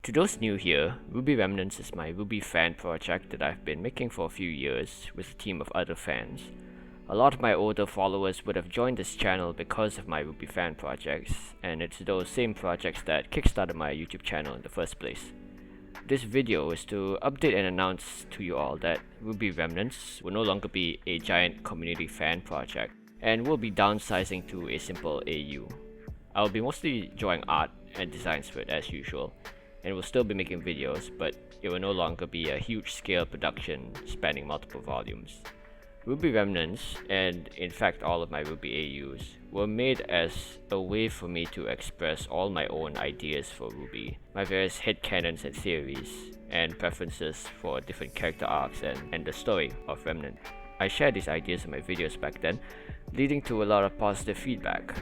To those new here, RWBY Remnants is my RWBY fan project that I've been making for a few years with a team of other fans. A lot of my older followers would have joined this channel because of my RWBY fan projects, and it's those same projects that kickstarted my YouTube channel in the first place. This video is to update and announce to you all that RWBY Remnants will no longer be a giant community fan project, and will be downsizing to a simple AU. I'll be mostly drawing art and designs for it as usual, and will still be making videos, but it will no longer be a huge scale production spanning multiple volumes. RWBY Remnants, and in fact all of my RWBY AUs, were made as a way for me to express all my own ideas for RWBY, my various headcanons and theories, and preferences for different character arcs and the story of Remnant. I shared these ideas in my videos back then, leading to a lot of positive feedback.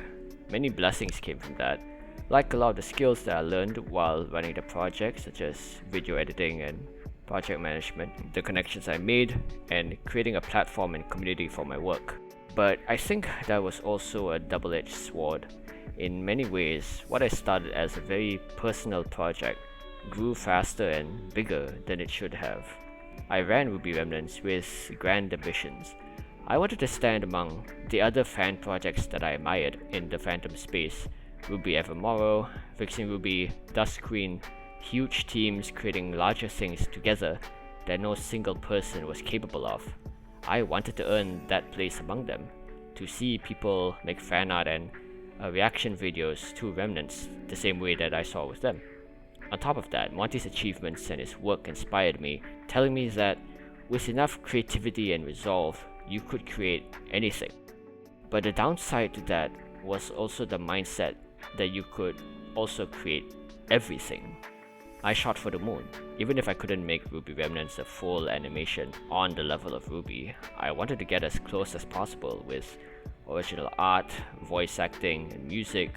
Many blessings came from that, like a lot of the skills that I learned while running the project, such as video editing and project management, the connections I made, and creating a platform and community for my work. But I think that was also a double-edged sword. In many ways, what I started as a very personal project grew faster and bigger than it should have. I ran RWBY Remnants with grand ambitions. I wanted to stand among the other fan projects that I admired in the Phantom space: RWBY Evermorrow, Fixing RWBY, Dusk Queen, huge teams creating larger things together that no single person was capable of. I wanted to earn that place among them, to see people make fan art and reaction videos to Remnants the same way that I saw with them. On top of that, Monty's achievements and his work inspired me, telling me that with enough creativity and resolve, you could create anything. But the downside to that was also the mindset that you could also create everything. I shot for the moon. Even if I couldn't make RWBY Remnants a full animation on the level of RWBY, I wanted to get as close as possible with original art, voice acting, and music,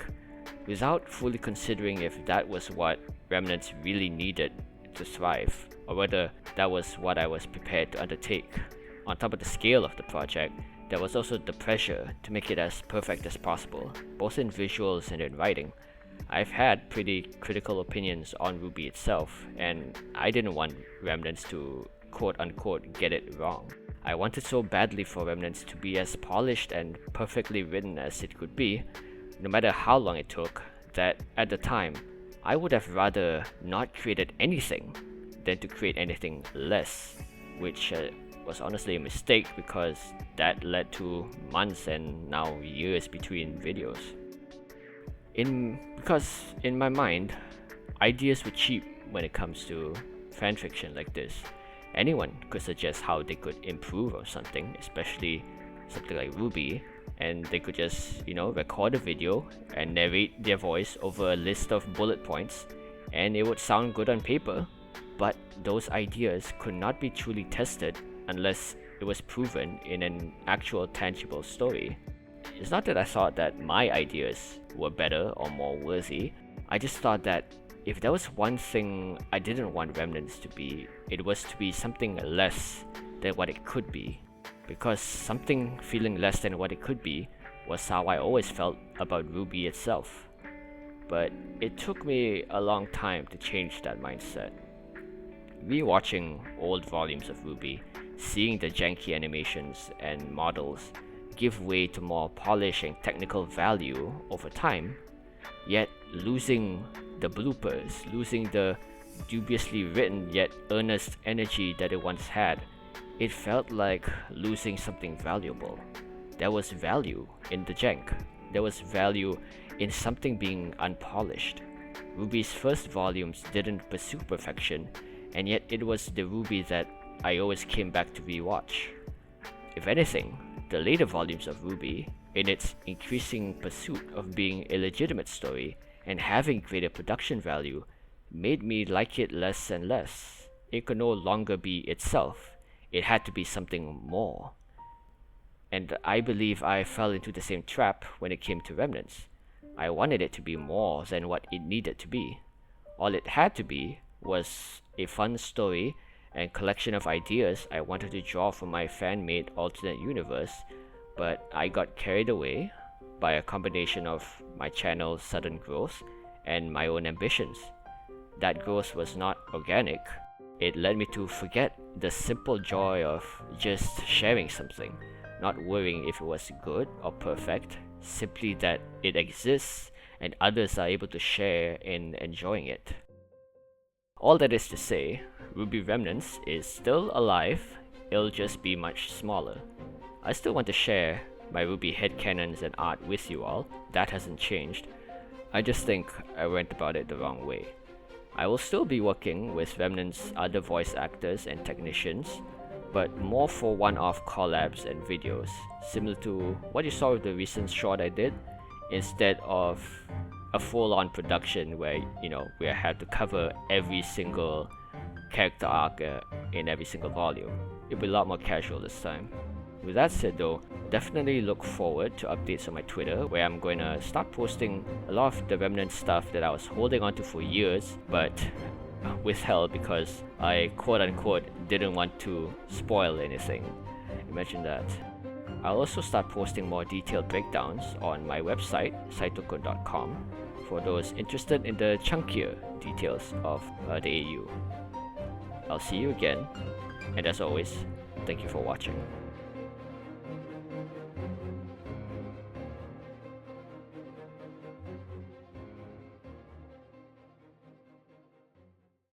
without fully considering if that was what Remnants really needed to thrive, or whether that was what I was prepared to undertake. On top of the scale of the project, there was also the pressure to make it as perfect as possible, both in visuals and in writing. I've had pretty critical opinions on RWBY itself, and I didn't want Remnants to quote-unquote get it wrong. I wanted so badly for Remnants to be as polished and perfectly written as it could be, no matter how long it took, that at the time, I would have rather not created anything than to create anything less, which was honestly a mistake because that led to months and now years between videos. Because in my mind, ideas were cheap when it comes to fanfiction like this. Anyone could suggest how they could improve or something, especially something like RWBY, and they could just, record a video and narrate their voice over a list of bullet points, and it would sound good on paper, but those ideas could not be truly tested unless it was proven in an actual tangible story. It's not that I thought that my ideas were better or more worthy. I just thought that if there was one thing I didn't want Remnants to be, it was to be something less than what it could be. Because something feeling less than what it could be was how I always felt about RWBY itself. But it took me a long time to change that mindset. Rewatching old volumes of RWBY, seeing the janky animations and models give way to more polish and technical value over time, yet losing the bloopers, losing the dubiously written yet earnest energy that it once had, it felt like losing something valuable. There was value in the jank. There was value in something being unpolished. RWBY's first volumes didn't pursue perfection, and yet it was the RWBY that I always came back to rewatch. If anything, the later volumes of RWBY, in its increasing pursuit of being a legitimate story and having greater production value, made me like it less and less. It could no longer be itself. It had to be something more. And I believe I fell into the same trap when it came to Remnants. I wanted it to be more than what it needed to be. All it had to be was a fun story and collection of ideas I wanted to draw from my fan-made alternate universe, but I got carried away by a combination of my channel's sudden growth and my own ambitions. that growth was not organic. It led me to forget the simple joy of just sharing something, not worrying if it was good or perfect, simply that it exists and others are able to share in enjoying it. All that is to say, RWBY Remnants is still alive, it'll just be much smaller. I still want to share my RWBY headcanons and art with you all, that hasn't changed. I just think I went about it the wrong way. I will still be working with Remnants' other voice actors and technicians, but more for one-off collabs and videos, similar to what you saw with the recent short I did, instead of a full-on production where, we had to cover every single character arc in every single volume. It'll be a lot more casual this time. With that said though, definitely look forward to updates on my Twitter, where I'm going to start posting a lot of the Remnant stuff that I was holding onto for years, but withheld because I quote-unquote didn't want to spoil anything. Imagine that. I'll also start posting more detailed breakdowns on my website, saitoko.com, for those interested in the chunkier details of the AU. I'll see you again, and as always, thank you for watching.